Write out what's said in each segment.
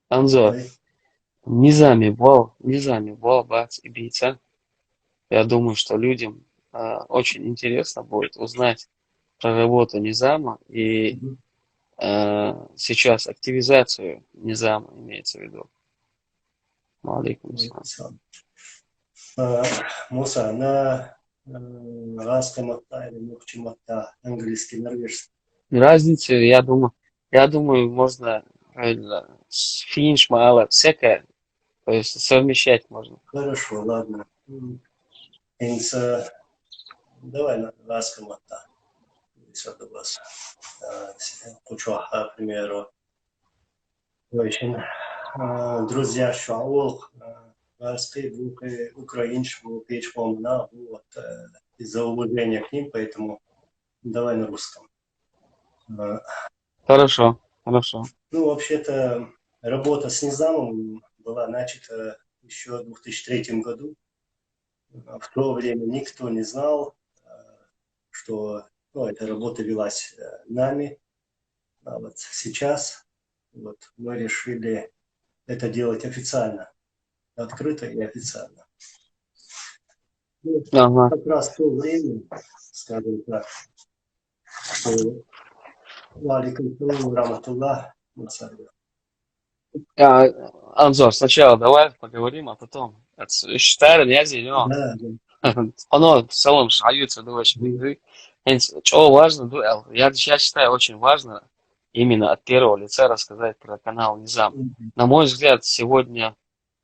Анзор, Ой, Низами был бац и бийца. Я думаю, что людям очень интересно будет узнать про работу Низама и мгм. сейчас активизацию Низама имеется в виду. Алейкум Ой, ассалам. сам. А, Муса, арабском или мукчем английский, норвежский. Разницы, я думаю, можно с финиш, мало, всякое, то есть совмещать можно. Хорошо, ладно. Инс, давай на арабском если у вас. Кучу, к примеру, очень друзья шоу, арабский, украинский, печь помна, вот, из-за уважения к ним, поэтому давай на русском. А, Хорошо, хорошо. Ну, вообще-то, работа с Низамом была начата еще в 2003 году. В то время никто не знал, что ну, эта работа велась нами. А вот сейчас вот, мы решили это делать официально, открыто и официально. Ну, Ага. как раз в то время, скажем так, что Валикум Раматуллах, А, Анзор, сначала давай поговорим, а потом. Штайр, я зелен. да, да. Оно в целом шаются до очень Мгм. игры. Что важно, я считаю очень важно именно от первого лица рассказать про канал Низам. Мгм. На мой взгляд, сегодня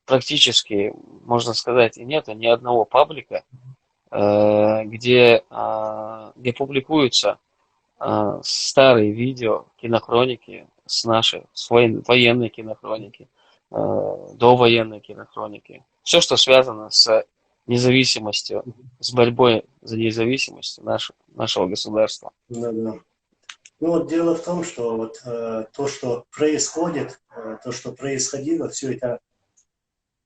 практически, можно сказать, и нету ни одного паблика, где публикуются старые видео, кинохроники военной кинохроники, довоенной кинохроники. Все, что связано с независимостью, с борьбой за независимость нашего государства. Да, да. Ну вот дело в том, что вот то, что происходит, то, что происходило, все это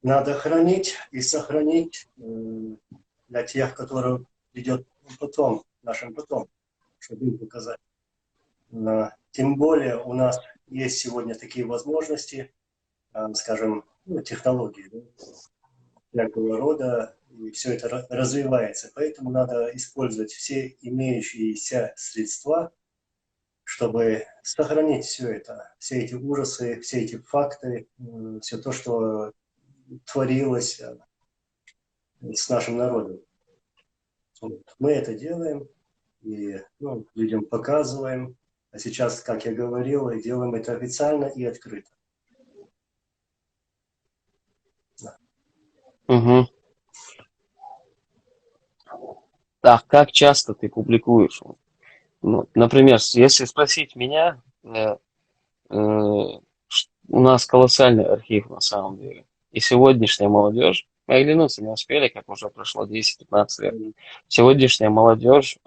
надо хранить и сохранить для тех, которые идет потом, нашим потом, чтобы им показать. Тем более у нас есть сегодня такие возможности, скажем, ну, технологии, да, всякого рода, и все это развивается. Поэтому надо использовать все имеющиеся средства, чтобы сохранить все это, все эти ужасы, все эти факты, все то, что творилось с нашим народом. Вот. Мы это делаем и ну, людям показываем. А сейчас, как я говорил, и делаем это официально и открыто. Да. Мгм. Так, как часто ты публикуешь? Ну, например, если спросить меня, у нас колоссальный архив на самом деле. И сегодняшняя молодежь, мы оглянуться не успели, как уже прошло 10-15 лет. Сегодняшняя молодежь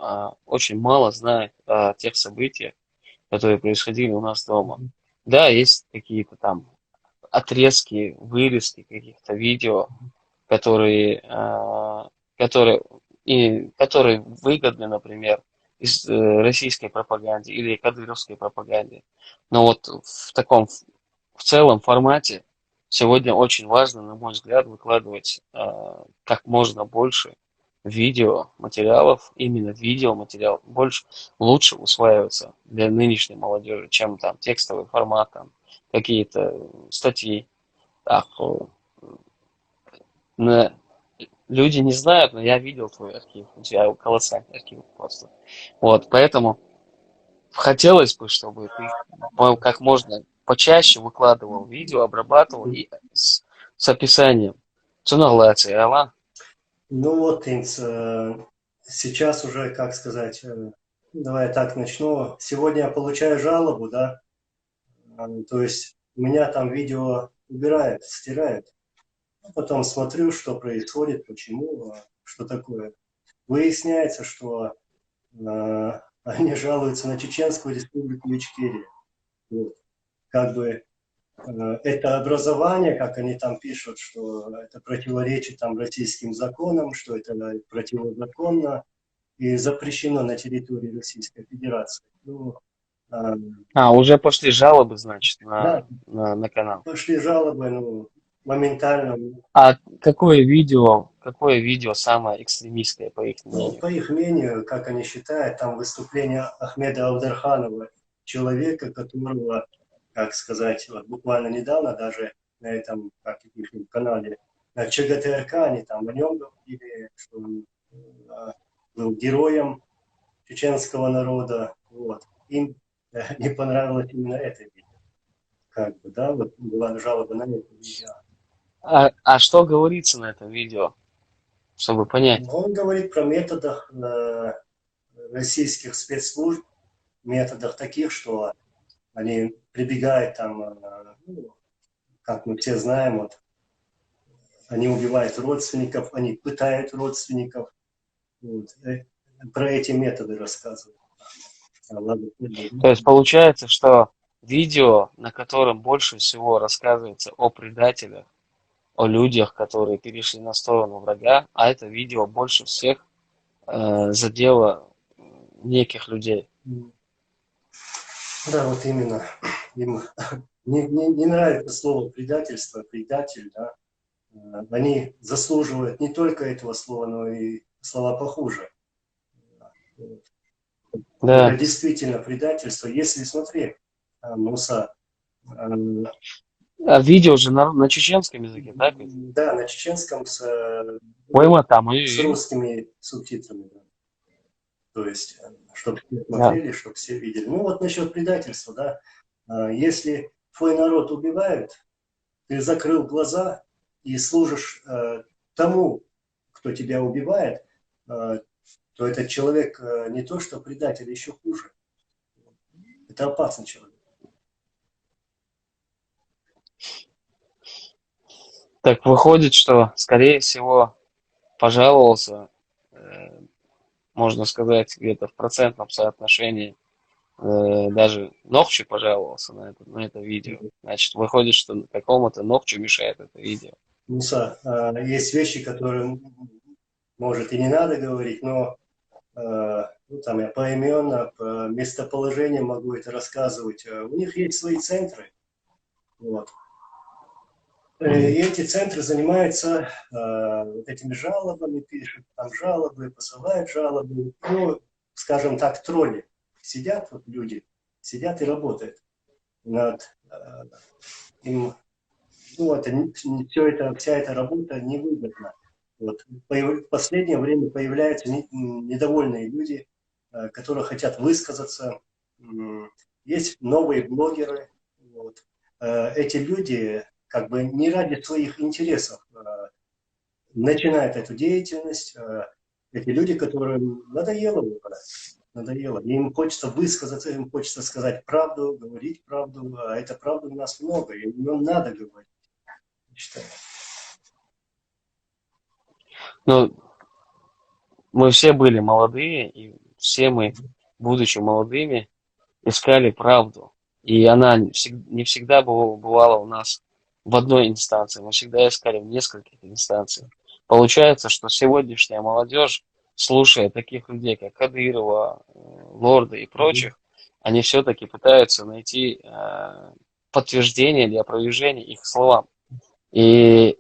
очень мало знает о тех событиях, которые происходили у нас дома. Да, есть какие-то там отрезки, вырезки каких-то видео, которые, которые выгодны, например, из российской пропаганде или кадыровской пропаганде. Но вот в целом формате сегодня очень важно, на мой взгляд, выкладывать как можно больше видеоматериалов, именно видеоматериал больше, лучше усваивается для нынешней молодежи, чем там текстовый формат, там какие-то статьи. Так, на- люди не знают, но я видел твой архив. У тебя колоссальный архив просто. Вот, поэтому хотелось бы, чтобы ты как можно почаще выкладывал видео, обрабатывал и с описанием. Цунаглация, ала? Ну вот, Инц, сейчас уже, как сказать, давай я так начну. Сегодня я получаю жалобу, да, то есть у меня там видео убирают, стирают. Потом смотрю, что происходит, почему, что такое. Выясняется, что они жалуются на Чеченскую республику Ичкерия. Вот. Как бы это образование, как они там пишут, что это противоречит там российским законам, что это противозаконно и запрещено на территории Российской Федерации. Ну, Уже пошли жалобы, значит, Да, на канал. пошли жалобы, ну, моментально. А какое видео самое экстремистское, по их Ну, мнению? по их мнению, как они считают, там выступление Ахмеда Алдарханова, человека, которого, как сказать, вот буквально недавно даже на этом, как их канале, на ЧГТРК, они там о нем говорили, что он был героем чеченского народа. Вот. Им не понравилось именно это видео. Как бы, да, вот была жалоба на это видео. А что говорится на этом видео, чтобы понять? Он говорит про методах российских спецслужб, методах таких, что они прибегают там, ну, как мы все знаем, вот, они убивают родственников, они пытают родственников. Вот. Про эти методы рассказывают. Ладно, То есть получается, что видео, на котором больше всего рассказывается о предателях, о людях, которые перешли на сторону врага, а это видео больше всех задело неких людей. да, вот именно. Им не нравится слово предательство, предатель, да. Они заслуживают не только этого слова, но и слова похуже. Это Да. действительно предательство. Если, смотри, Муса, Видео же на чеченском языке, так ведь? да, на чеченском Пойма там с русскими субтитрами. Да. То есть, чтобы все да. смотрели, чтобы все видели. Ну вот насчет предательства, да. Если твой народ убивают, ты закрыл глаза и служишь тому, кто тебя убивает, то этот человек не то что предатель, еще хуже. Это опасный человек. Так выходит, что, скорее всего, пожаловался, э, можно сказать, где-то в процентном соотношении, даже Нохчу пожаловался на это видео. Значит, выходит, что какому-то Нохчу мешает это видео. Муса, есть вещи, которые, может, и не надо говорить, но ну, там я поименно, по местоположениям могу это рассказывать. У них есть свои центры. Вот. И эти центры занимаются вот этими жалобами, пишут там жалобы, посылают жалобы. Ну, скажем так, тролли. Сидят вот люди, сидят и работают над им. Ну, все это, вся эта работа невыгодна. Вот. В последнее время появляются недовольные люди, которые хотят высказаться. Есть новые блогеры. Вот. Эти люди как бы не ради своих интересов начинают эту деятельность. Эти люди, которым надоело выбирать. Надоело. Им хочется высказаться, им хочется сказать правду, говорить правду, а эта правда у нас много, и ее надо говорить, считаю. Ну, мы все были молодые, и все мы, будучи молодыми, искали правду. И она не всегда бывала у нас в одной инстанции. Мы всегда искали в нескольких инстанциях. Получается, что сегодняшняя молодежь, слушая таких людей, как Кадырова, Лорда и прочих, они все-таки пытаются найти подтверждение или опровержение их словам. И,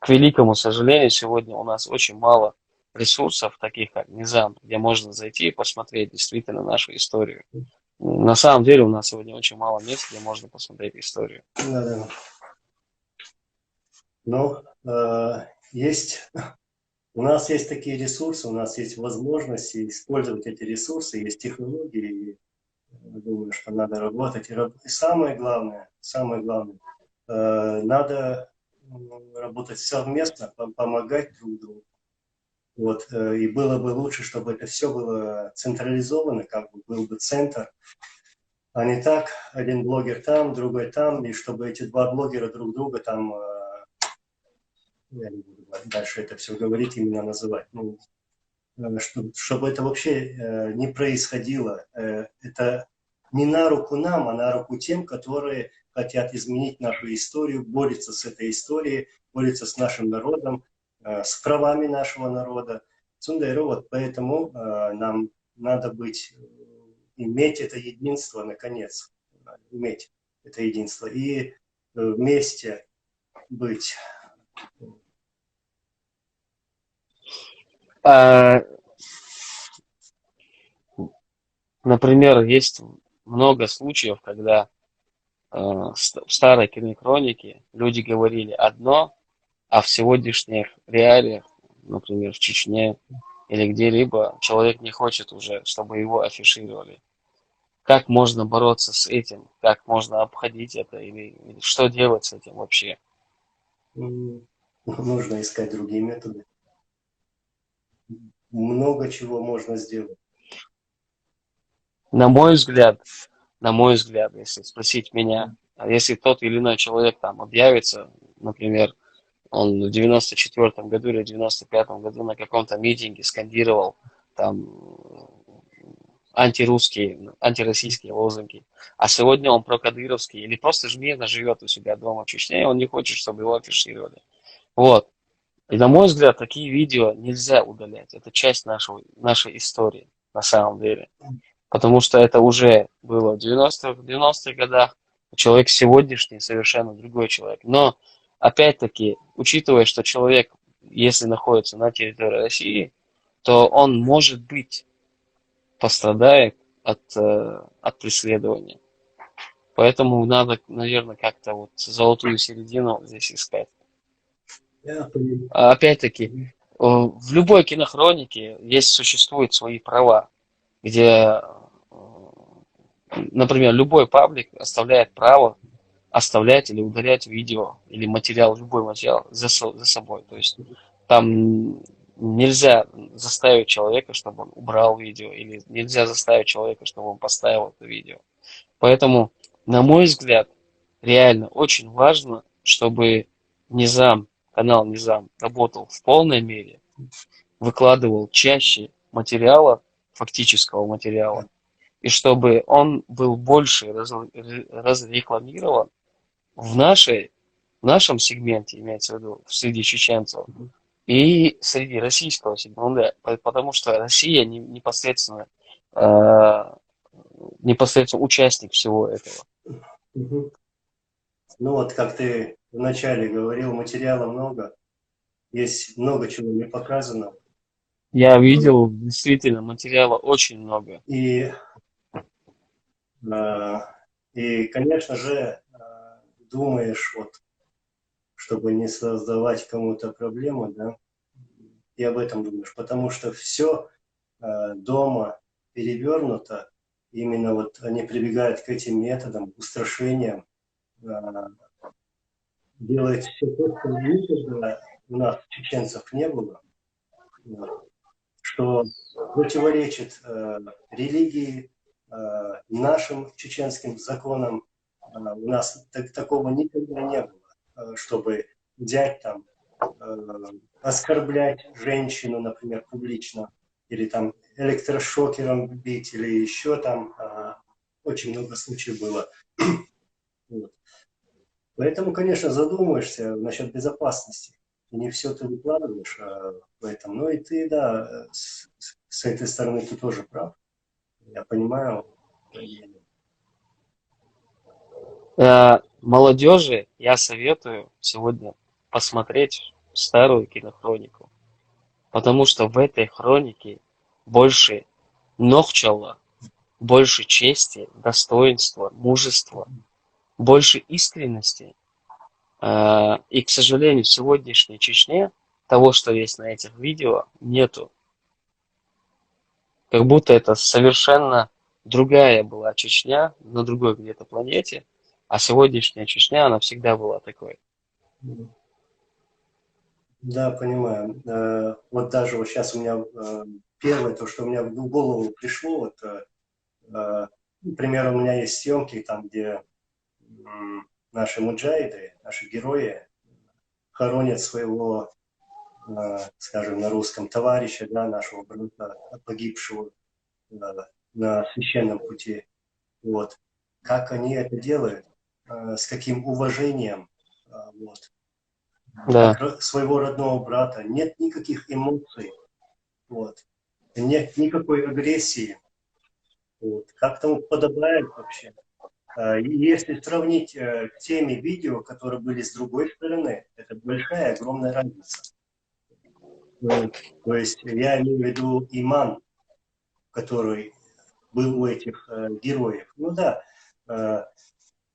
к великому сожалению, сегодня у нас очень мало ресурсов, таких как Низам, где можно зайти и посмотреть действительно нашу историю. На самом деле у нас сегодня очень мало мест, где можно посмотреть историю. Да, да. Но есть, у нас есть такие ресурсы, у нас есть возможности использовать эти ресурсы, есть технологии, и думаю, что надо работать. И самое главное, надо работать совместно, помогать друг другу. Вот, и было бы лучше, чтобы это все было централизовано, как бы был бы центр, а не так, один блогер там, другой там, и чтобы эти два блогера друг друга там, я не буду дальше это все говорить, именно называть, ну, чтобы это вообще не происходило. Это не на руку нам, а на руку тем, которые хотят изменить нашу историю, борются с этой историей, борются с нашим народом, с правами нашего народа. Вот поэтому нам надо быть иметь это единство, наконец, иметь это единство и вместе быть. Например, есть много случаев, когда в старой кинохронике люди говорили одно, а в сегодняшних реалиях, например, в Чечне или где-либо, человек не хочет уже, чтобы его афишировали. Как можно бороться с этим? Как можно обходить это? Или что делать с этим вообще? Нужно искать другие методы. Много чего можно сделать. На мой взгляд, если спросить меня, если тот или иной человек там объявится, например, он в 94 году или 95 году на каком-то митинге скандировал там антирусские, антироссийские лозунги, а сегодня он прокадыровский или просто мирно живет у себя дома в Чечне, и он не хочет, чтобы его афишировали. Вот. И на мой взгляд, такие видео нельзя удалять. Это часть нашей истории, на самом деле. Потому что это уже было в 90-х годах. Человек сегодняшний совершенно другой человек. Но, опять-таки, учитывая, что человек, если находится на территории России, то он, может быть, пострадает от преследования. Поэтому надо, наверное, как-то вот золотую середину здесь искать. Опять-таки, в любой кинохронике существуют свои права, где, например, любой паблик оставляет право оставлять или удалять видео или материал, любой материал за собой. То есть там нельзя заставить человека, чтобы он убрал видео, или нельзя заставить человека, чтобы он поставил это видео. Поэтому, на мой взгляд, реально очень важно, чтобы канал Низам работал в полной мере, выкладывал чаще материала, фактического материала, и чтобы он был больше разрекламирован в нашем сегменте, имеется в виду, среди чеченцев, и среди российского сегмента, потому что Россия непосредственно участник всего этого. Ну вот, как ты вначале говорил, материала много, есть много чего не показано. Я видел, действительно, материала очень много. И конечно же, думаешь, вот, чтобы не создавать кому-то проблемы, да, и об этом думаешь, потому что все дома перевернуто, именно вот они прибегают к этим методам, устрашениям, делают все то, что никогда у нас, чеченцев, не было, что противоречит религии, нашим чеченским законам. У нас такого никогда не было, чтобы взять там, оскорблять женщину, например, публично, или там электрошокером бить, или еще там очень много случаев было. Вот. Поэтому, конечно, задумаешься насчет безопасности. И не все ты выкладываешь в этом. Ну и ты, да, с этой стороны ты тоже прав. Я понимаю. Молодежи я советую сегодня посмотреть старую кинохронику, потому что в этой хронике больше нохчала, больше чести, достоинства, мужества, больше искренности. И, к сожалению, в сегодняшней Чечне того, что есть на этих видео, нету. Как будто это совершенно другая была Чечня на другой где-то планете, а сегодняшняя Чечня, она всегда была такой. Да, понимаю. Вот даже вот сейчас у меня первое, то, что у меня в голову пришло, вот, например, у меня есть съемки, там, где наши муджаиды, наши герои хоронят своего, скажем, на русском товарища, да, нашего брата, погибшего на священном пути. Вот. Как они это делают, с каким уважением, вот. Да. Как своего родного брата. Нет никаких эмоций, вот. Нет никакой агрессии. Вот. Как тому подобает вообще. И если сравнить теми видео, которые были с другой стороны, это большая, огромная разница. То есть я имею в виду иман, который был у этих героев. Ну да, э,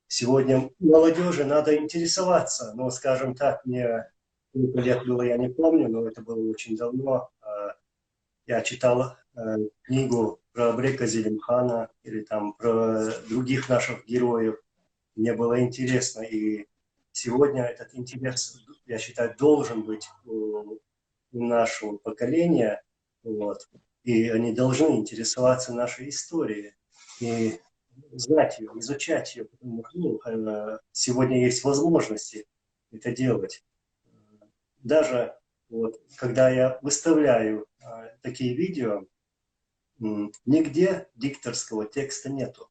сегодня молодежи надо интересоваться, но, скажем так, мне сколько лет было, я не помню, но это было очень давно. Я читал книгу про Абрека Зелимхана или там про других наших героев. Мне было интересно, и сегодня этот интерес, я считаю, должен быть у нашего поколения, вот, и они должны интересоваться нашей историей и знать ее, изучать ее, потому что сегодня есть возможности это делать. Даже вот, когда я выставляю такие видео, нигде дикторского текста нету.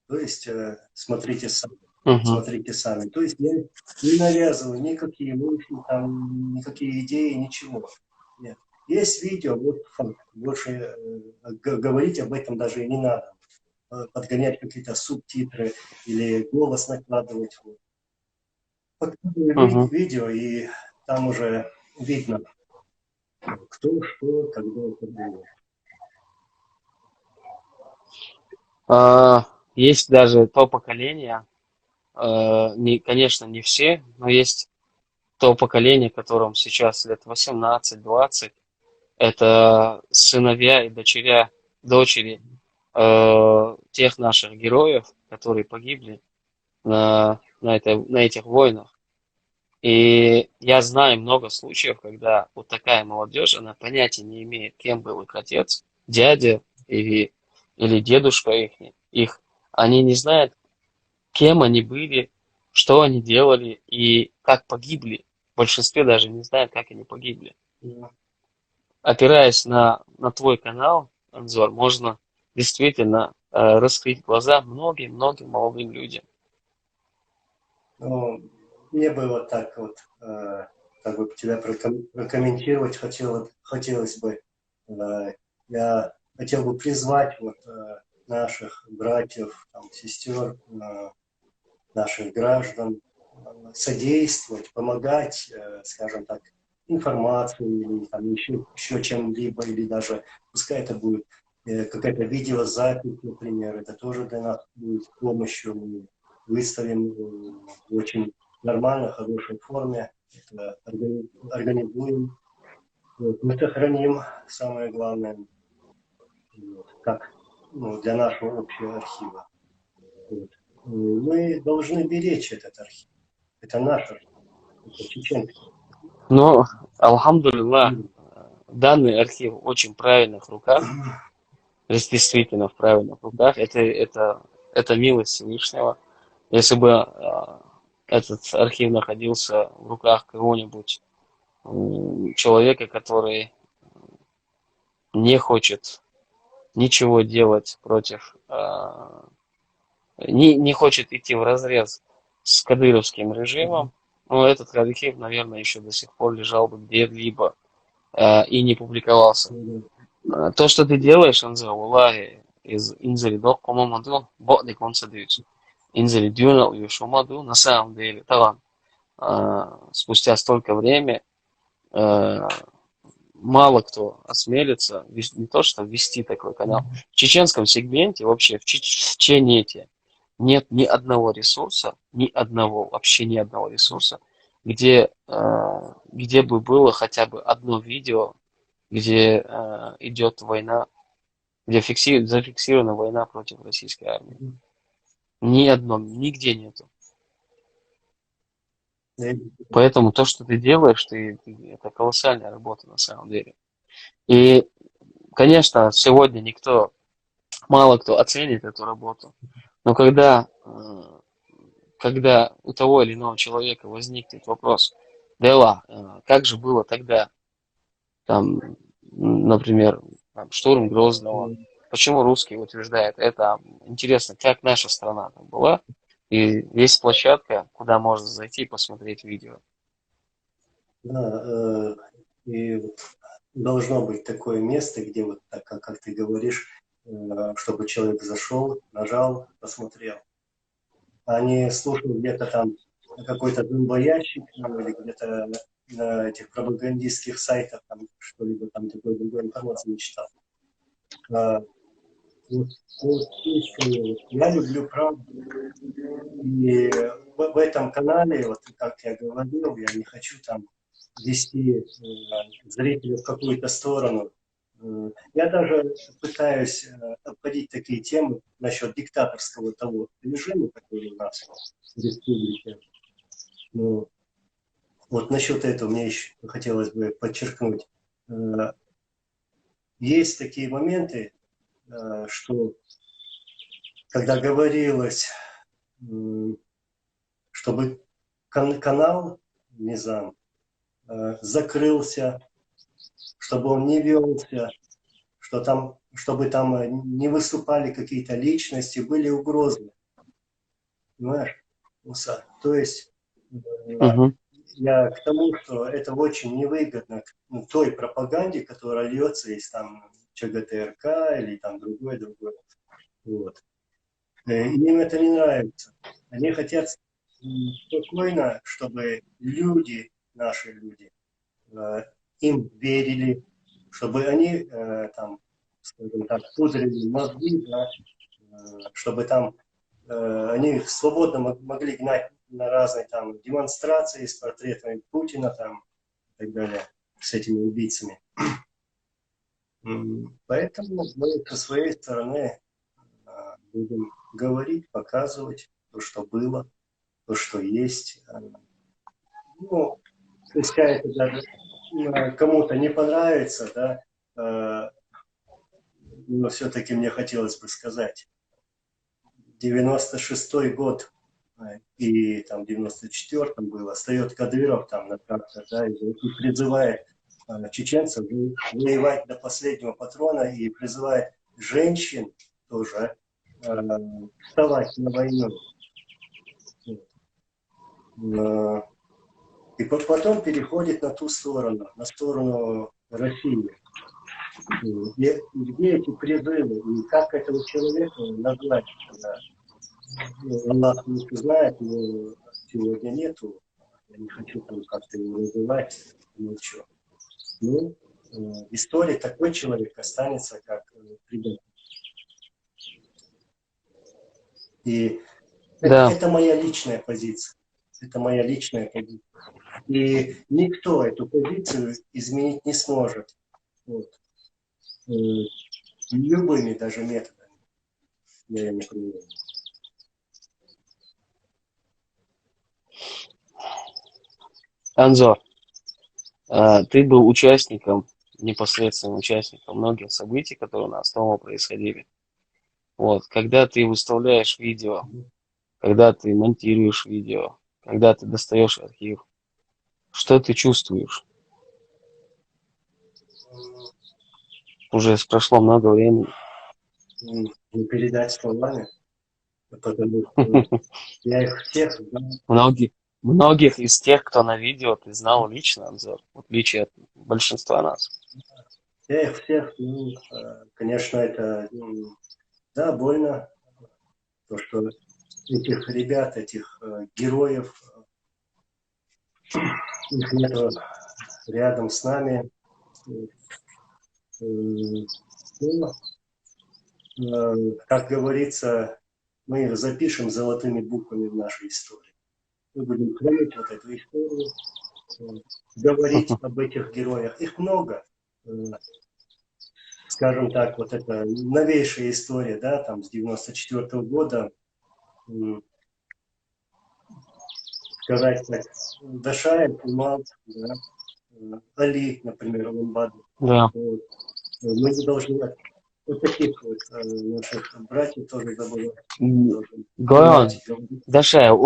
То есть смотрите сами. Мгм. Смотрите сами. То есть я не навязываю никакие мысли, там, никакие идеи, ничего. Нет. Есть видео, вот факт. Больше говорить об этом даже и не надо. Подгонять какие-то субтитры или голос накладывать. Вот. Показываю Мгм. видео, и там уже видно, кто, что, когда это было. А, Есть даже то поколение, конечно, не все, но есть то поколение, которым сейчас лет 18-20, это сыновья и дочери тех наших героев, которые погибли на этих войнах. И я знаю много случаев, когда вот такая молодежь, она понятия не имеет, кем был их отец, дядя или дедушка их. Они не знают, кем они были, что они делали и как погибли. В большинстве даже не знают, как они погибли. Опираясь на твой канал, Анзор, можно действительно раскрыть глаза многим-многим молодым людям. Ну, мне бы вот так вот, как бы тебя прокомментировать хотелось бы. Я хотел бы призвать вот наших братьев, там, сестер, наших граждан содействовать, помогать, скажем так, информацией или там еще чем-либо, или даже, пускай это будет какая-то видеозапись, например, это тоже для нас будет помощью. Мы выставим в очень нормальной, хорошей форме, это организуем, вот, мы сохраним, самое главное, вот, как для нашего общего архива. Вот. Мы должны беречь этот архив. Это наш архив, это чеченский. Но, алхамдулилlah, данный архив в очень правильных руках, действительно в правильных руках. Это милость Всевышнего. Если бы этот архив находился в руках кого-нибудь человека, который не хочет ничего делать против, не хочет идти в разрез с кадыровским режимом, но этот архив, наверное, еще до сих пор лежал бы где-либо и не публиковался. То, что ты делаешь, Анза, Аллахи, из инзали до комамаду, боди консадыч. Инзали дюна уюшумаду, на самом деле, талан. Спустя столько времени мало кто осмелится не то что вести такой канал. В чеченском сегменте, вообще в Чеченете нет ни одного ресурса, вообще ни одного ресурса, где бы было хотя бы одно видео, где идет война, где зафиксирована война против российской армии. Ни одном, нигде нету. Поэтому то, что ты делаешь, это колоссальная работа на самом деле. И, конечно, сегодня мало кто оценит эту работу, но когда у того или иного человека возникнет вопрос, Дела, как же было тогда, там, например, там, штурм Грозного, почему русские утверждают это, интересно, как наша страна там была, и есть площадка, куда можно зайти и посмотреть видео. Да, и должно быть такое место, где вот так, как ты говоришь, чтобы человек зашел, нажал, посмотрел. Они слушают где-то там какой-то зомбоящик или где-то на этих пропагандистских сайтах там что-либо там такой другой информации не читал. Я люблю правду. И в этом канале, вот как я говорил, я не хочу там вести зрителя в какую-то сторону. Я даже пытаюсь обходить такие темы насчет диктаторского того режима, который у нас в республике. Ну, вот насчет этого мне еще хотелось бы подчеркнуть. Есть такие моменты, что когда говорилось, чтобы канал Низам закрылся, чтобы он не велся, чтобы там не выступали какие-то личности, были угрозы. Понимаешь, Муса? То есть я к тому, что это очень невыгодно той пропаганде, которая льется из там ЧГТРК или там другой. Вот. Им это не нравится. Они хотят спокойно, чтобы люди, наши люди, им верили, чтобы они там, скажем так, пудрили мозги, да, чтобы там они свободно могли гнать на разные там демонстрации с портретами Путина там и так далее, с этими убийцами. Поэтому мы со своей стороны будем говорить, показывать то, что было, то, что есть. Ну, пускай это даже кому-то не понравится, да, но все-таки мне хотелось бы сказать, 96-й год и там в 94-м было, встает Кадыров там на трактор, да, и призывает чеченцев воевать до последнего патрона и призывает женщин тоже вставать на войну. И потом переходит на ту сторону, на сторону России. Где эти призывы и как этого человека назвать? Аллах не знает, но сегодня нету. Я не хочу там как-то его называть, ничего. Ну, история такой человек останется как предатель. И это моя личная позиция. Это моя личная позиция. И никто эту позицию изменить не сможет. Вот. Любыми даже методами. Я не понимаю. Анзор, ты был участником, непосредственным участником многих событий, которые у нас дома происходили. Вот, когда ты выставляешь видео, когда ты монтируешь видео, когда ты достаешь архив, что ты чувствуешь? Уже прошло много времени. Не передать словами, потому что я их всех знаю. Многих из тех, кто на видео, ты знал лично, Анзор, в отличие от большинства нас. Я их всех, конечно, это, да, больно, то, что этих ребят, этих героев, их нет рядом с нами. Как говорится, мы их запишем золотыми буквами в нашей истории. Мы будем хранить вот эту историю, говорить об этих героях. Их много. Скажем так, вот это новейшая история, да, там с 94-го года, сказать так, Дашаев, Умал, да, Али, например, Ламбаду. Да. Вот. Мы не должны вот таких вот наших братьев тоже забывать. Горан, Дашаев,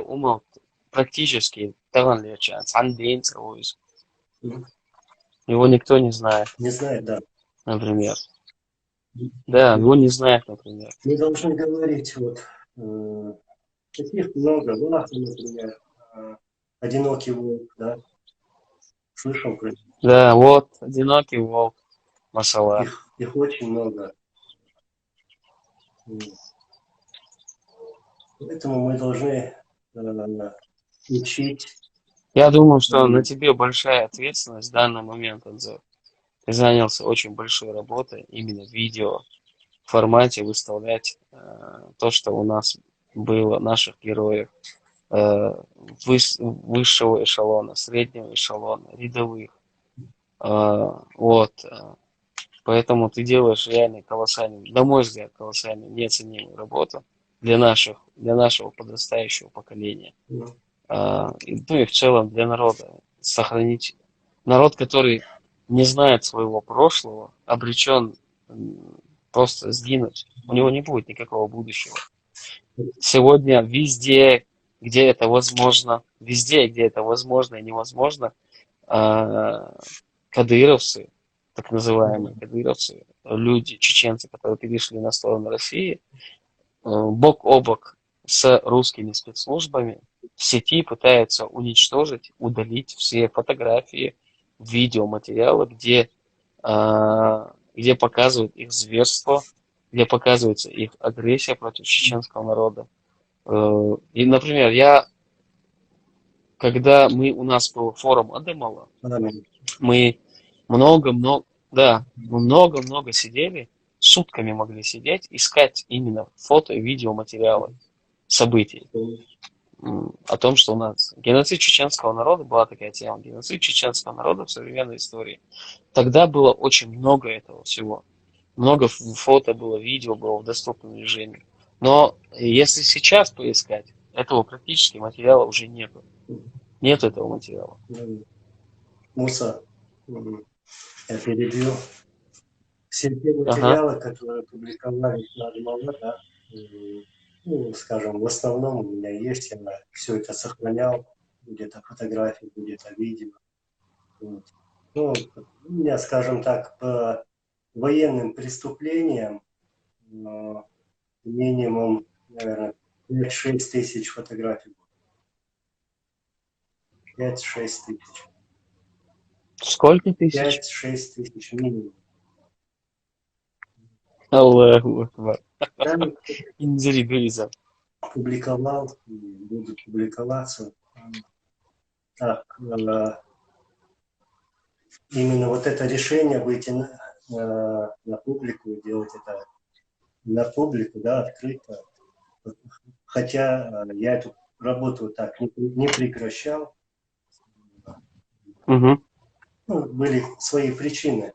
Умал практически талантличен, Андейн целуюсь. Его никто не знает. Не знает, да. Например. Да, его не знает, например. Мы должны говорить, вот, таких много. Вахта, например, одинокий волк, да. Слышал про них? Да, вот, одинокий волк, машаллах. Их очень много. Поэтому мы должны учить. Я думаю, что на тебе большая ответственность в данный момент, Анзор. Ты занялся очень большой работой, именно в видео формате выставлять то, что у нас было, наших героев, высшего эшелона, среднего эшелона, рядовых. Вот. Поэтому ты делаешь реально колоссальную, на мой взгляд, колоссальную, неоценимую работу для нашего подрастающего поколения. Ну, Ну и в целом для народа. Сохранить народ, который не знает своего прошлого, обречен просто сгинуть. У него не будет никакого будущего. Сегодня везде, где это возможно, везде, где это возможно и невозможно, кадыровцы, так называемые кадыровцы, люди, чеченцы, которые перешли на сторону России, бок о бок с русскими спецслужбами в сети пытаются уничтожить, удалить все фотографии, видеоматериалы, где показывают их зверство, где показывается их агрессия против чеченского народа. И, например, когда у нас был форум Адемала, мы много-много сидели, сутками могли сидеть, искать именно фото и видеоматериалы событий. О том, что у нас геноцид чеченского народа, была такая тема, геноцид чеченского народа в современной истории. Тогда было очень много этого всего. Много фото было, видео было в доступном режиме. Но если сейчас поискать, этого практически материала уже нету. Нет этого материала. Муса, я перебью. Все те материалы, которые публиковались на Адмала, да, ну, скажем, в основном у меня есть, я все это сохранял, где-то фотографии, где-то видео. Вот. Ну, у меня, скажем так, по военным преступлениям минимум, наверное, 5-6 тысяч фотографий. 5-6 тысяч. Сколько тысяч? 5-6 тысяч минимум. Аллаху Акбар. Там Инзерибриза. публиковал, будут публиковаться. Так, именно вот это решение выйти на публику, делать это на публику, да, открыто. Хотя я эту работу так не прекращал. Угу. Ну, были свои причины.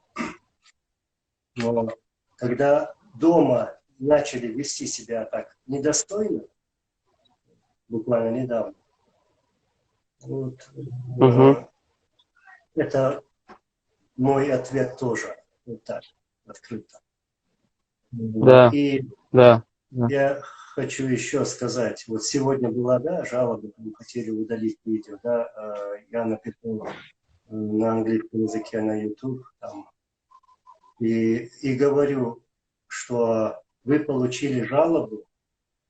Но когда дома начали вести себя так недостойно, буквально недавно, вот, это мой ответ тоже вот так, открыто. Да, и да. я хочу еще сказать, вот сегодня была, да, жалоба, хотели удалить видео, да, я написал на английском языке на YouTube, там, и говорю, что вы получили жалобу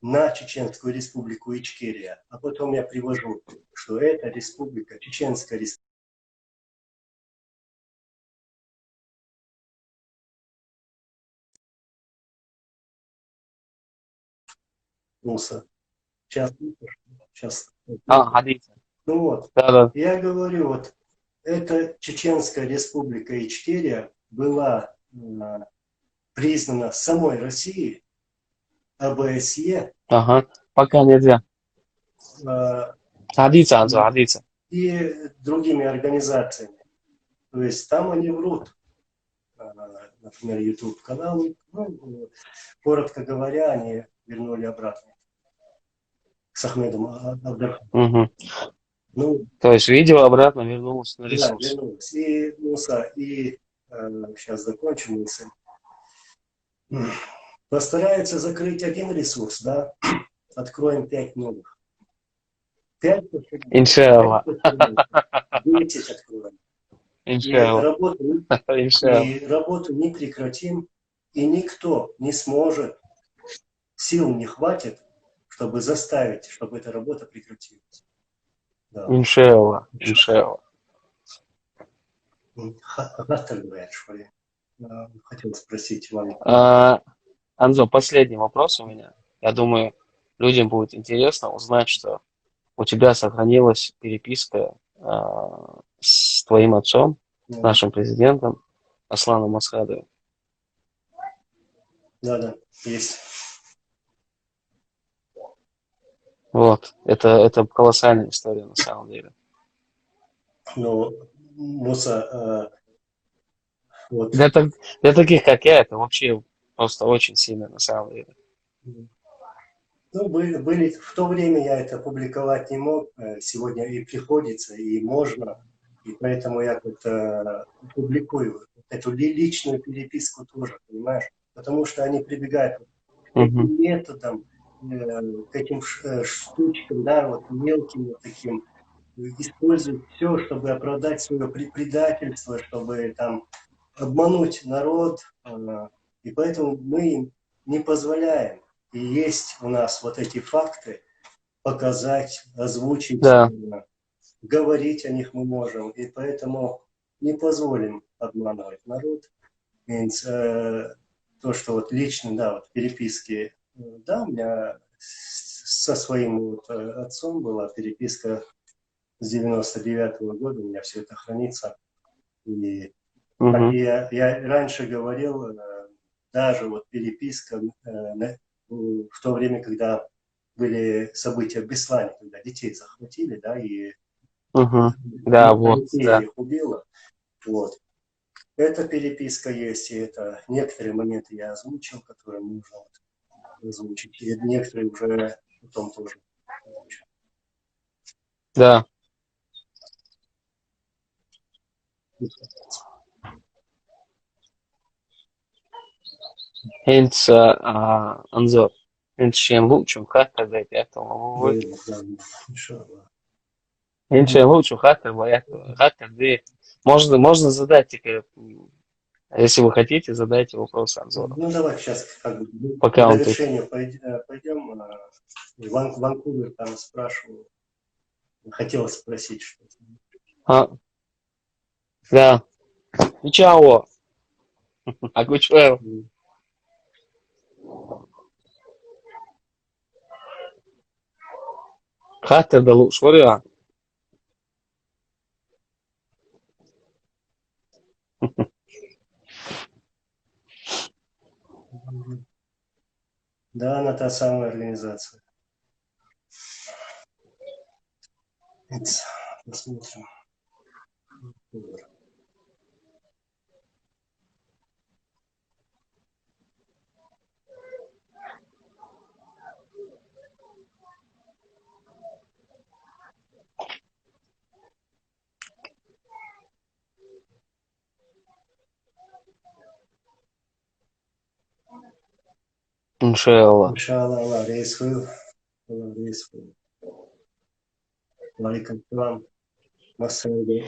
на Чеченскую республику Ичкерия, а потом я привожу, что это республика, Чеченская республика. Муса. Сейчас. Хадиса. Ну вот, Да. я говорю, вот эта Чеченская республика Ичкерия была признана самой Россией, ОБСЕ. Ага, пока нельзя. Хадиса, Анзор, хадиса. И другими организациями. То есть там они врут. Например, YouTube-канал. Ну, коротко говоря, они вернули обратно с Ахмедом Абдрахманом. Угу. Ну, то есть видео обратно вернулось на ресурс. Да, вернулось. И, Муса, сейчас закончим мысль. Постараются закрыть один ресурс, да, откроем 5 новых. 5 Иншаллах. 10 откроем. И работу не прекратим, и никто не сможет, сил не хватит, чтобы заставить, чтобы эта работа прекратилась. Да. Иншаллах. Хаттер говорят, что ли. хотел спросить вам. Анзо, последний вопрос у меня. Я думаю, людям будет интересно узнать, что у тебя сохранилась переписка с твоим отцом, с Ну, нашим президентом Асланом Масхадовым. да, есть. Вот. Это колоссальная история на самом деле. Но, Муса, вот, Для таких, как я, это вообще просто очень сильно на самом деле. ну, были, в то время я это публиковать не мог, сегодня и приходится, и можно, и поэтому я как-то публикую эту личную переписку тоже, понимаешь? Потому что они прибегают к Мгм. таким методам, к этим штучкам, да, вот мелким вот таким, используют все, чтобы оправдать свое предательство, чтобы там обмануть народ, и поэтому мы им не позволяем. И есть у нас вот эти факты, показать, озвучить, Да, говорить о них мы можем, и поэтому не позволим обманывать народ. И, то, что вот лично, да, вот переписки, да, у меня со своим вот, отцом была переписка с 99-го года, у меня все это хранится. И как мгм. я раньше говорил, даже вот переписка в то время, когда были события в Беслане, когда детей захватили, да, и Мгм. Да, вот, Россия да. их убила, вот. Эта переписка есть, и это некоторые моменты я озвучил, которые нужно вот озвучить, и некоторые уже потом тоже озвучу. Да. Hence, Анзор, чем лучше, как сказать этому вы. Да, иншаллах. Чем лучше, как ты. Можно задать, теперь, если вы хотите, задайте вопрос Анзору. Ну, давай сейчас как бы к Пока он тут. завершению пойдем. Ванкувер там спрашивал. Хотел спросить что-то. А, да. Чао. Акучуэл. Хатер да лучше. Да, она та самая организация. Посмотрим. Иншаллах. Иншаллах, Аллах рейсфул. Аллах рейсфул. Валикум салам. Массагу.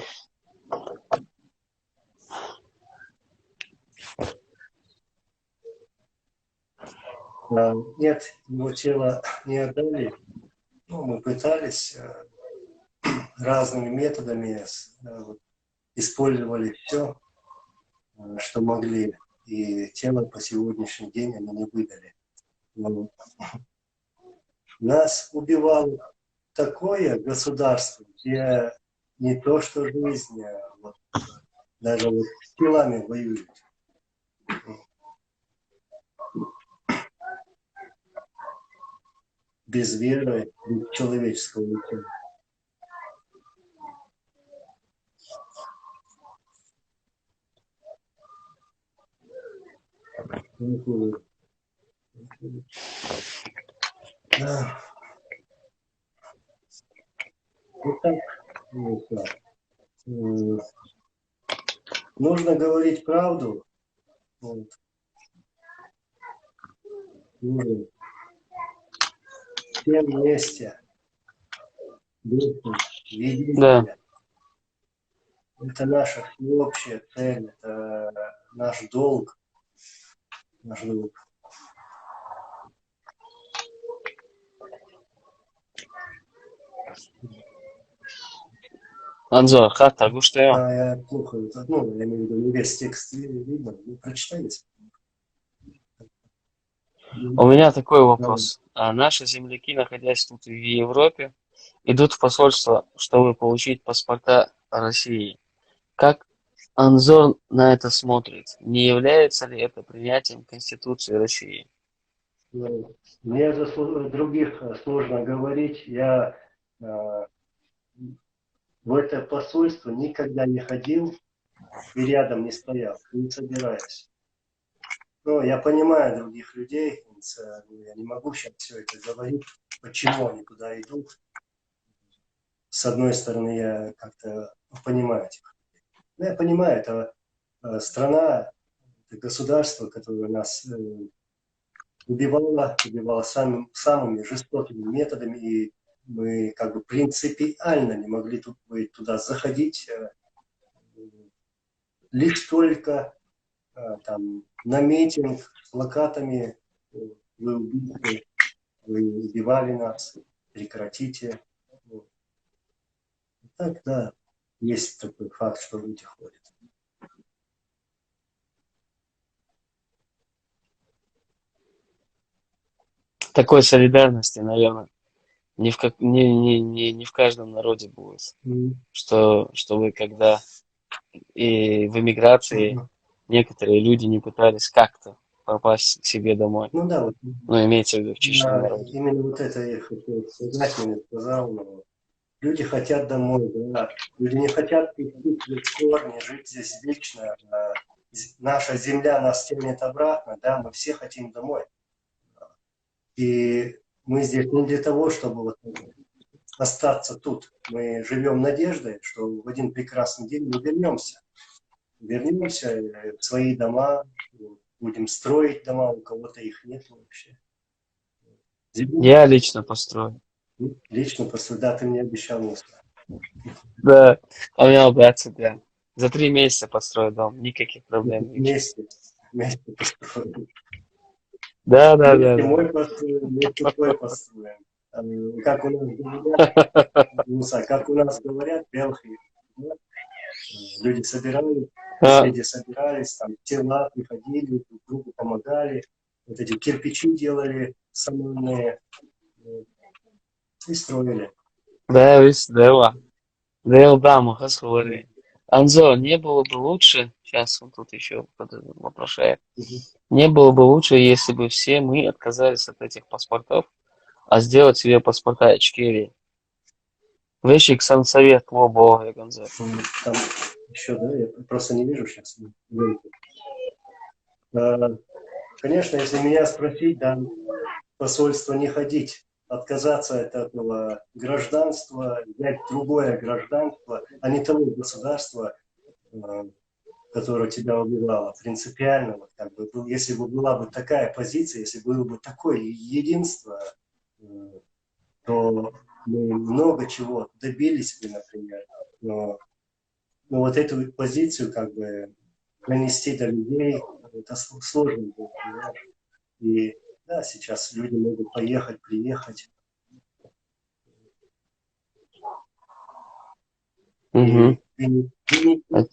Нет, его тело не отдали. Ну, мы пытались разными методами, вот, использовали все, что могли. И тело по сегодняшний день они не выдали. Но нас убивало такое государство, где не то что жизнь, а вот, даже вот с телами воюют. Без веры, без человеческого лица. Да. Вот так. Ну, да. Нужно говорить правду. Вот. Нужно всем вместе Да. видеть. Это наша всеобщая цель, это наш долг. Наш долг. Анзор, хата, гуштайон. Я плохо, ну, я имею в виду, не весь текст видно. Ну, прочитай, если. У меня такой Давай. вопрос. Наши земляки, находясь тут в Европе, идут в посольство, чтобы получить паспорта России. Как Анзор на это смотрит? Не является ли это принятием Конституции России? Мне за других сложно говорить. Я в это посольство никогда не ходил и рядом не стоял, не собираюсь. Но я понимаю других людей, я не могу сейчас все это говорить, почему они туда идут. С одной стороны, я как-то понимаю этих. Ну, я понимаю, это страна, это государство, которое нас убивало самыми жестокими методами, и мы как бы принципиально не могли туда заходить, лишь только там на митинг с плакатами вы убийцы, вы убивали нас, прекратите. Вот. Так, да, есть такой факт, что люди ходят. Такой солидарности, наверное, не в каждом народе будет. Чтобы когда и в эмиграции Мгм. некоторые люди не пытались как-то попасть к себе домой. Ну да, вот Но имеется в виду в чечном народе. именно вот это я хотел сказать, мне сказал, но люди хотят домой, да. Люди не хотят пустить здесь корни, жить здесь вечно. Наша земля нас тянет обратно, да, мы все хотим домой. И мы здесь не для того, чтобы вот остаться тут. Мы живем надеждой, что в один прекрасный день мы вернемся. Вернемся в свои дома, будем строить дома, у кого-то их нет вообще. Землю Я лично построю. лично да, ты мне обещал не Да, у меня братцы, да. За 3 месяца построю дом, никаких проблем, ничего. вместе, вместе построим. Да, да, да, Вместе да. мой построим, вместе твой построим. Как у нас говорят, Муса, как у нас говорят, белхи, да? Люди собирались, А, соседи собирались, там тела приходили, друг другу помогали, вот эти кирпичи делали самые и строили. да, вис, да, да, да, махас говори. Анзо, не было бы лучше, сейчас он тут еще вопрошает, Мгм. не было бы лучше, если бы все мы отказались от этих паспортов, а сделать себе паспорта Ичкерии. Вещи Совет Лобо, Ганзе. Там еще, да, я просто не вижу сейчас. Э, Конечно, если меня спросить, да, посольство не ходить, отказаться от этого гражданства, взять другое гражданство, а не того государства, э, которое тебя убивало, принципиально, вот как бы, если бы была бы такая позиция, если было бы такое единство, э, то мы много чего добились бы, например. Но вот эту позицию как бы донести до людей, это сложно будет, понимаешь? И да, сейчас люди могут поехать, приехать. Угу. И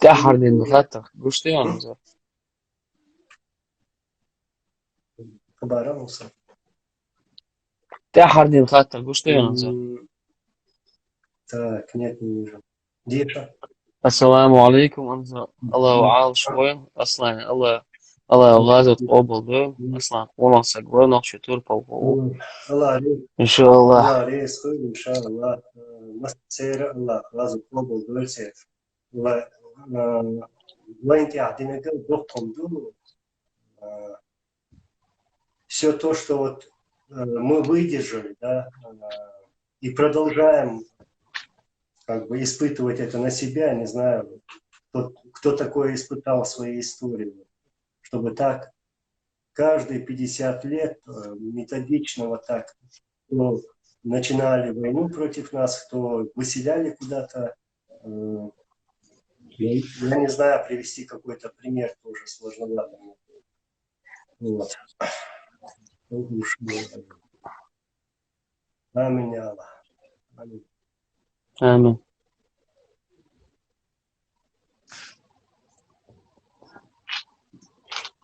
Тяхар дин хатах. Гушты Анзо. Хабаровска. Тяхар дин хатах. Гушты Анзо. Так, нет, не вижу. Диша. Ассаламу алейкум, Анзо. Аллаху ал швоин. Аслан. Allah غازت قبل دول أصلا والله سأقول نقش تور بوو الله إن شاء الله. الله ريس خير إن شاء الله مستسير الله لازم قبل دول سير وين قاعدين نقول دوكم دول все то, что вот мы выдержали, да, и продолжаем как бы испытывать это на себя, не знаю, кто такое испытал в своей истории, чтобы так каждые 50 лет методично вот так, кто начинали войну против нас, кто выселяли куда-то. Я не знаю, привести какой-то пример тоже сложновато. Вот. Аминь, Аллах. Аминь. آمين.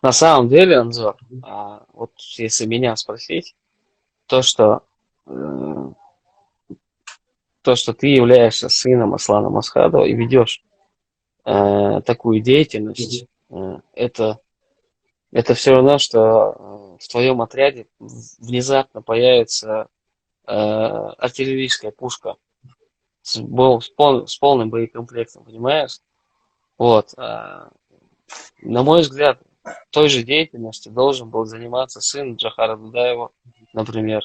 На самом деле, Анзор, вот если меня спросить, то, что, э, то, что ты являешься сыном Аслана Масхадова и ведешь такую деятельность, это все равно, что в твоем отряде внезапно появится артиллерийская пушка с полным боекомплектом, понимаешь? Вот. На мой взгляд, той же деятельностью должен был заниматься сын Джахара Дудаева, например,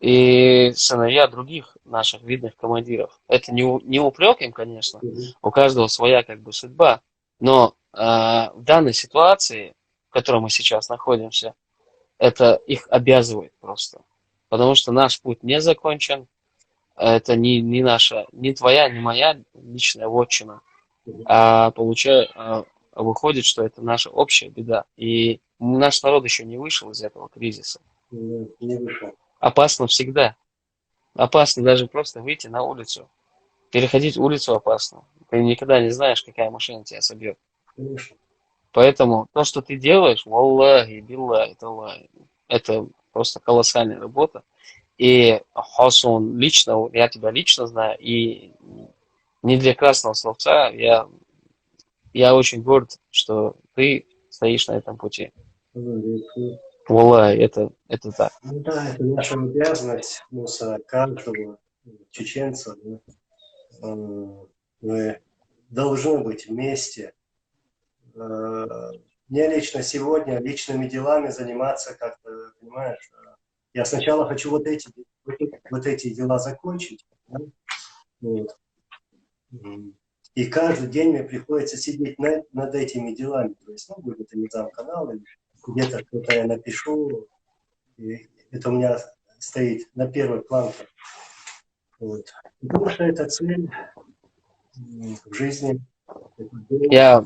и сыновья других наших видных командиров. Это не упрек им, конечно, у каждого своя как бы судьба, но в данной ситуации, в которой мы сейчас находимся, это их обязывает просто. Потому что наш путь не закончен, это не наша, не твоя, не моя личная вотчина, выходит, что это наша общая беда. И наш народ еще не вышел из этого кризиса. Не вышел. Опасно всегда. Опасно даже просто выйти на улицу. Переходить улицу опасно. Ты никогда не знаешь, какая машина тебя собьет. Конечно. Поэтому то, что ты делаешь, валлахи, биллахи, таллахи, это просто колоссальная работа. И Хосун лично, я тебя лично знаю, и не для красного словца, я очень горд, что ты стоишь на этом пути. Валлахи, это так. Ну да, это наша обязанность, Муса, каждого чеченца. Мы должны быть вместе. Мне лично сегодня личными делами заниматься как-то, понимаешь, я сначала хочу вот эти дела закончить, да? Вот. И каждый день мне приходится сидеть над этими делами. То есть, ну, будет это низам-канал, или где-то что-то я напишу, и это у меня стоит на первой планке. Вот. Потому что это цель в жизни. Я,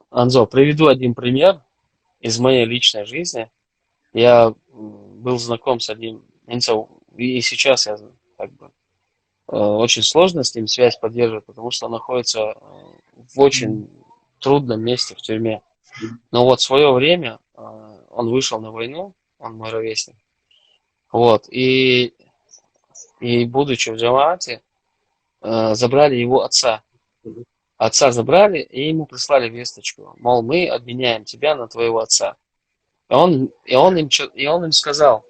Анзо, приведу один пример из моей личной жизни. Я был знаком с одним немцем, и сейчас я как бы очень сложно с ним связь поддерживать, потому что он находится в очень трудном месте в тюрьме. Но вот в свое время он вышел на войну, он мой ровесник. Вот, и будучи в джамаате, забрали его отца. Отца забрали, и ему прислали весточку, мол, мы обменяем тебя на твоего отца. И он им сказал,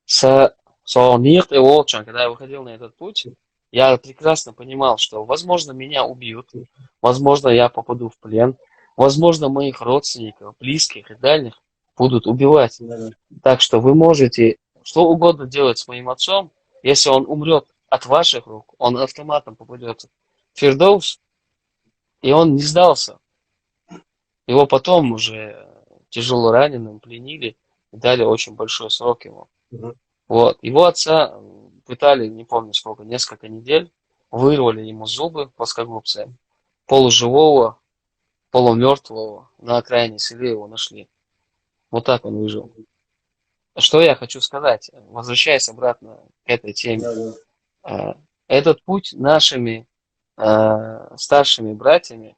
Солнир и Волчан, когда я выходил на этот путь, я прекрасно понимал, что, возможно, меня убьют, возможно, я попаду в плен, возможно, моих родственников, близких и дальних будут убивать. Так что вы можете что угодно делать с моим отцом, если он умрет от ваших рук, он автоматом попадет в Фирдоус, и он не сдался. Его потом уже тяжело раненым пленили и дали очень большой срок ему. Вот. Его отца пытали, не помню сколько, несколько недель, вырвали ему зубы плоскогубцы, полуживого, полумертвого, на окраине села его нашли. Вот так он выжил. Что я хочу сказать, возвращаясь обратно к этой теме. Этот путь нашими старшими братьями,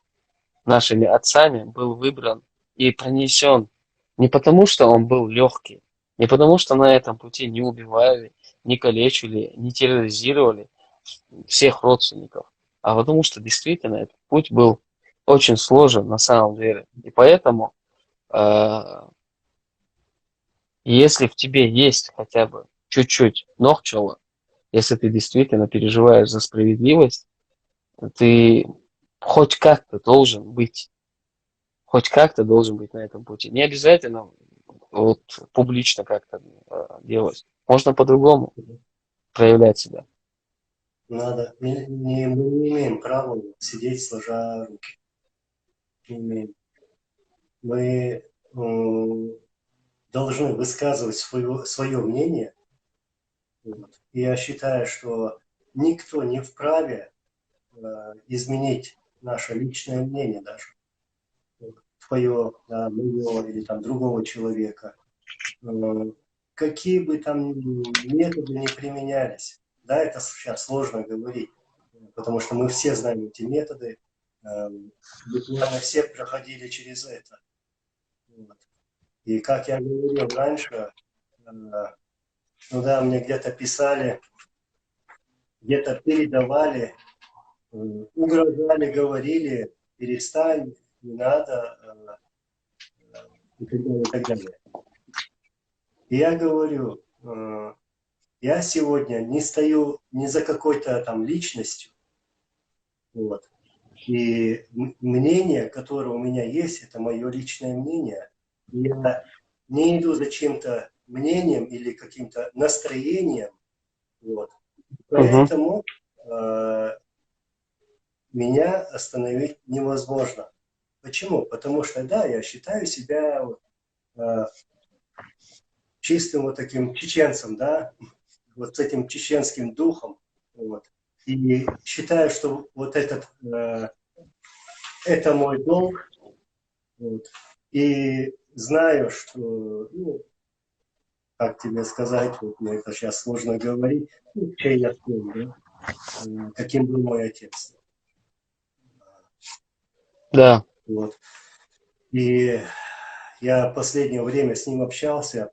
нашими отцами был выбран и пронесен не потому, что он был легкий, не потому, что на этом пути не убивали, не калечили, не терроризировали всех родственников, а потому что действительно этот путь был очень сложен на самом деле. И поэтому, если в тебе есть хотя бы чуть-чуть нохчела, если ты действительно переживаешь за справедливость, ты хоть как-то должен быть, хоть как-то должен быть на этом пути. Не обязательно вот публично как-то делать. Можно по-другому проявлять себя. Надо. Мы не имеем права сидеть сложа руки. Не имеем. Мы должны высказывать свое мнение. Вот. И я считаю, что никто не вправе изменить наше личное мнение даже. Твое, да, моего или там другого человека. Какие бы там методы ни применялись. Да, это сейчас сложно говорить, потому что мы все знаем эти методы. буквально все проходили через это. Вот. И как я говорил раньше, ну да, мне где-то писали, где-то передавали, угрожали, говорили, перестань, не надо, и так далее, и так далее. И я говорю, я сегодня не стою ни за какой-то там личностью, вот. И мнение, которое у меня есть, это мое личное мнение. Я не иду за чем-то мнением или каким-то настроением, вот. Мгм. Поэтому меня остановить невозможно. Почему? Потому что, да, я считаю себя чистым вот таким чеченцем, да, вот с этим чеченским духом, вот. И считаю, что вот это мой долг, вот. И знаю, что, ну, как тебе сказать, вот мне это сейчас сложно говорить, ну, чей я сын, да, каким был мой отец. Да. Вот. И я в последнее время с ним общался,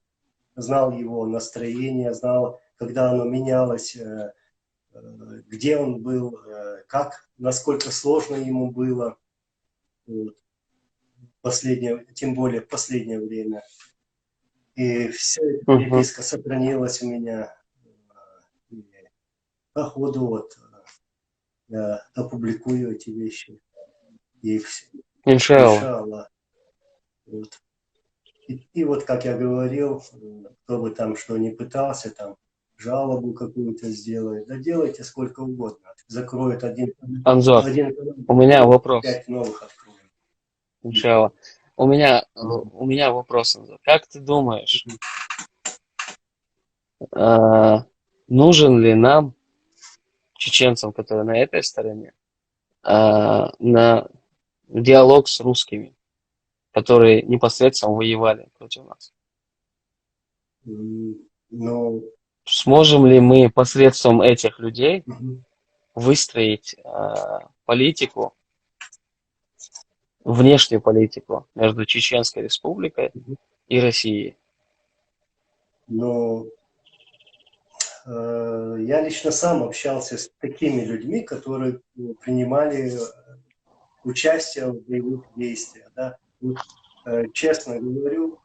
знал его настроение, знал, когда оно менялось, где он был, как, насколько сложно ему было, вот, последнее, тем более в последнее время. И вся эта Мгм. переписка сохранилась у меня. И по ходу вот я опубликую эти вещи. И все, Иншаллах. иншаллах. Вот. И вот, как я говорил, кто бы там что ни пытался, там, жалобу какую-то сделает, да делайте сколько угодно. Закроют Анзор, один канал, у меня закроют, вопрос. пять новых откроем. Иншаллах. У меня вопрос, Анзор. Как ты думаешь, нужен ли нам, чеченцам, которые на этой стороне, на диалог с русскими, которые непосредственно воевали против нас? Но Сможем ли мы посредством этих людей мгм. выстроить политику, внешнюю политику между Чеченской Республикой и Россией? Но я лично сам общался с такими людьми, которые принимали участие в боевых действиях. Да. Вот, честно говорю,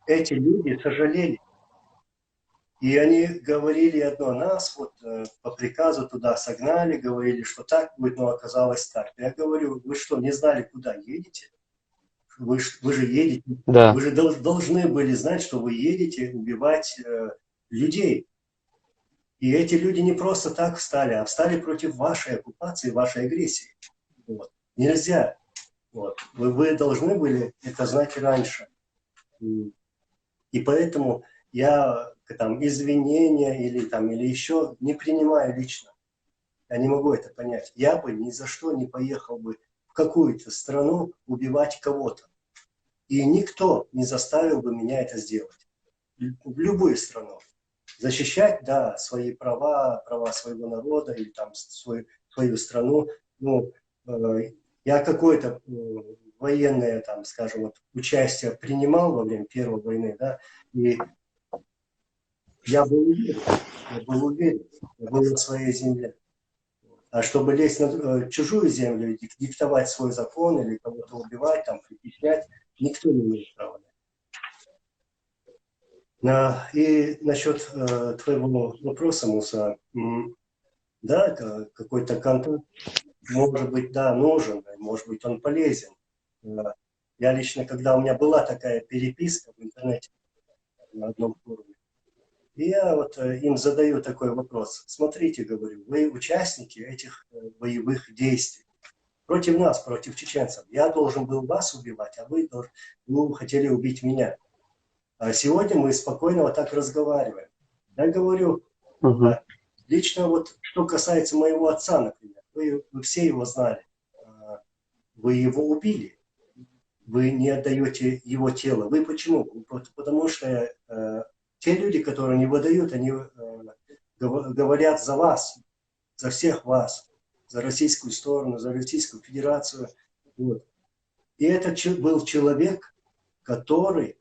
эти люди сожалели. И они говорили одно, нас вот по приказу туда согнали, говорили, что так будет, но оказалось так. Я говорю, вы что, не знали, куда едете? Вы же едете, Да, вы же должны были знать, что вы едете убивать людей. И эти люди не просто так встали, а встали против вашей оккупации, вашей агрессии. Вот. Нельзя. Вот. Вы должны были это знать раньше. И поэтому я там извинения или еще не принимаю лично. Я не могу это понять. Я бы ни за что не поехал бы в какую-то страну убивать кого-то. И никто не заставил бы меня это сделать. В любую страну. Защищать, да, свои права, права своего народа или там свою страну. Ну, я какое-то военное, там, скажем, вот, участие принимал во время Первой войны, да, и я был уверен, я был на своей земле. А чтобы лезть на чужую землю и диктовать свой закон или кого-то убивать, там, притеснять, никто не имеет права. И насчет твоего вопроса, Муса, да, какой-то контакт, может быть, да, нужен, может быть, он полезен. Я лично, когда у меня была такая переписка в интернете на одном форуме, и я вот им задаю такой вопрос. Смотрите, говорю, вы участники этих боевых действий против нас, против чеченцев. Я должен был вас убивать, а вы хотели убить меня. А сегодня мы спокойно вот так разговариваем. Я говорю, мгм, лично вот что касается моего отца, например, вы все его знали. Вы его убили. Вы не отдаете его тело. Вы почему? Потому что те люди, которые не выдают, они говорят за вас, за всех вас, за российскую сторону, за Российскую Федерацию. Вот. И это был человек, который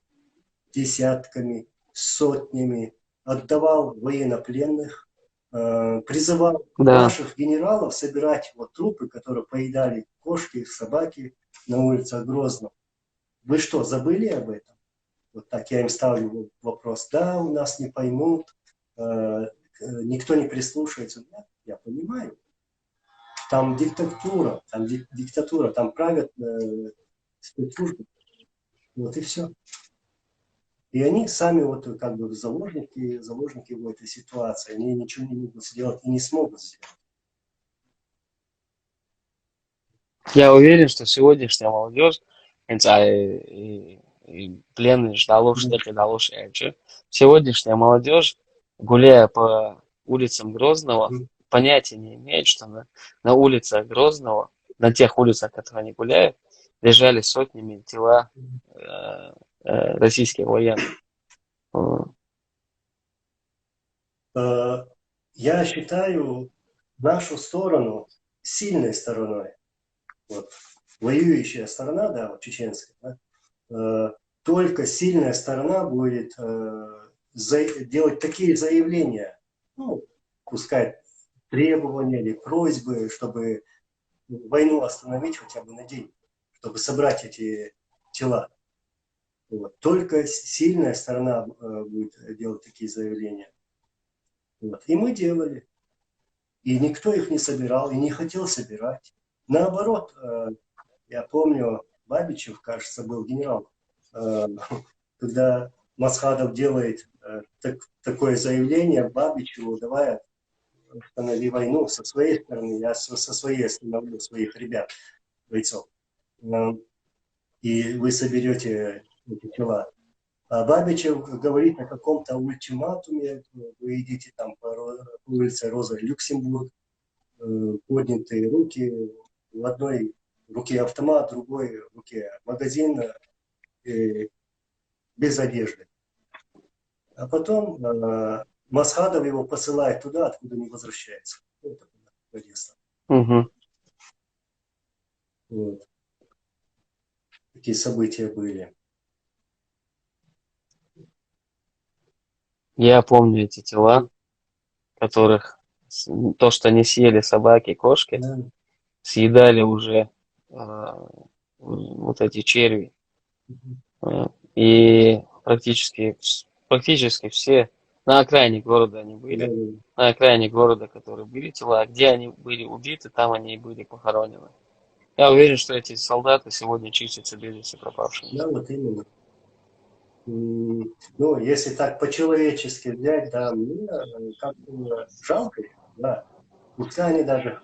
десятками, сотнями отдавал военнопленных, призывал Да. наших генералов собирать вот трупы, которые поедали кошки, собаки на улицах Грозного. Вы что, забыли об этом? Вот так я им ставлю вопрос. Да, у нас не поймут, никто не прислушается. Я понимаю. Там диктатура, там правят спецслужбы. Вот и все. И они сами вот как бы заложники в этой ситуации. Они ничего не могут сделать и не смогут сделать. Я уверен, что сегодняшняя молодежь, и пленные ждалош, Да. так и далош, сегодняшняя молодежь, гуляя по улицам Грозного, понятия не имеет, что на улицах Грозного, на тех улицах, которые они гуляют, лежали сотнями тела российских военных. Я считаю нашу сторону сильной стороной. Вот. Воюющая сторона, да, вот чеченская, да, только сильная сторона будет делать такие заявления, ну, пускай требования или просьбы, чтобы войну остановить хотя бы на день, чтобы собрать эти тела. Вот. Только сильная сторона будет делать такие заявления. Вот. И мы делали. И никто их не собирал и не хотел собирать. Наоборот, я помню, Бабичев, кажется, был генерал, когда Масхадов делает такое заявление Бабичеву: давай останови войну со своей стороны, я со своей остановлю своих ребят, бойцов, и вы соберете эти тела. А Бабичев говорит о каком-то ультиматуме: вы идите там по улице Роза Люксембург, поднятые руки, в одной руке автомат, в другой руке магазин, без одежды. А потом Масхадов его посылает туда, откуда не возвращается. Это в Одессу. Угу. Вот. Такие события были. Я помню эти тела, которых то, что не съели собаки, кошки, Да. съедали уже вот эти черви. И практически все на окраине города они Да, были. На окраине города, которые были тела, где они были убиты, там они и были похоронены. Я уверен, что эти солдаты сегодня числятся без вести пропавшими. да, вот именно. Ну, если так по-человечески взять, да, мне как-то жалко их, да. Пускай они даже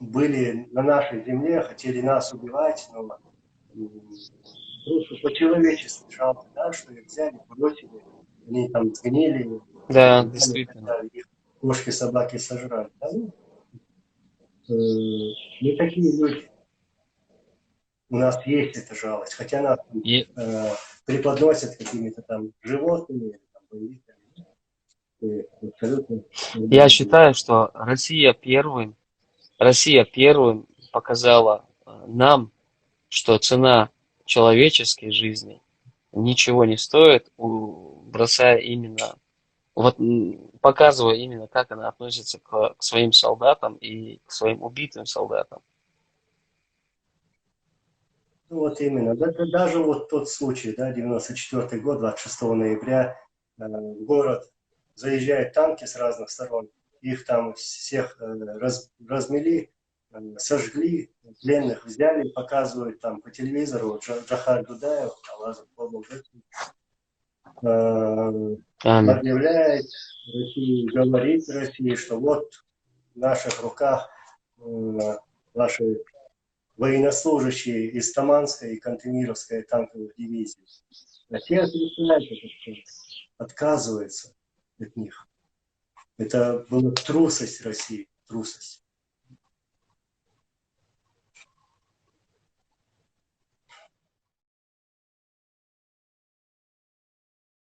были на нашей земле, хотели нас убивать, но просто по-человечески жалко, да, что их взяли, бросили, они там сгнили, Да, и так действительно. далее, их кошки, собаки сожрали. Да, ну, мы такие люди, у нас есть эта жалость, хотя нас И преподносят какими-то там животными, или там, бандитами. Абсолютно я нормальные люди. считаю, что Россия первым показала нам, что цена человеческой жизни ничего не стоит, бросая именно, вот показывая именно, как она относится к своим солдатам и к своим убитым солдатам. Ну, вот именно. Даже вот тот случай, да, 94 год, 26 ноября, в город заезжают танки с разных сторон, их там всех размели, сожгли, пленных взяли, показывают там по телевизору, вот Джахар Дудаев, Алазов Аминь. объявляет России, говорит России, что вот в наших руках ваши военнослужащие из Таманской и Кантемировской танковых дивизий. А те отрицают это все, отказываются от них. Это была трусость России, трусость.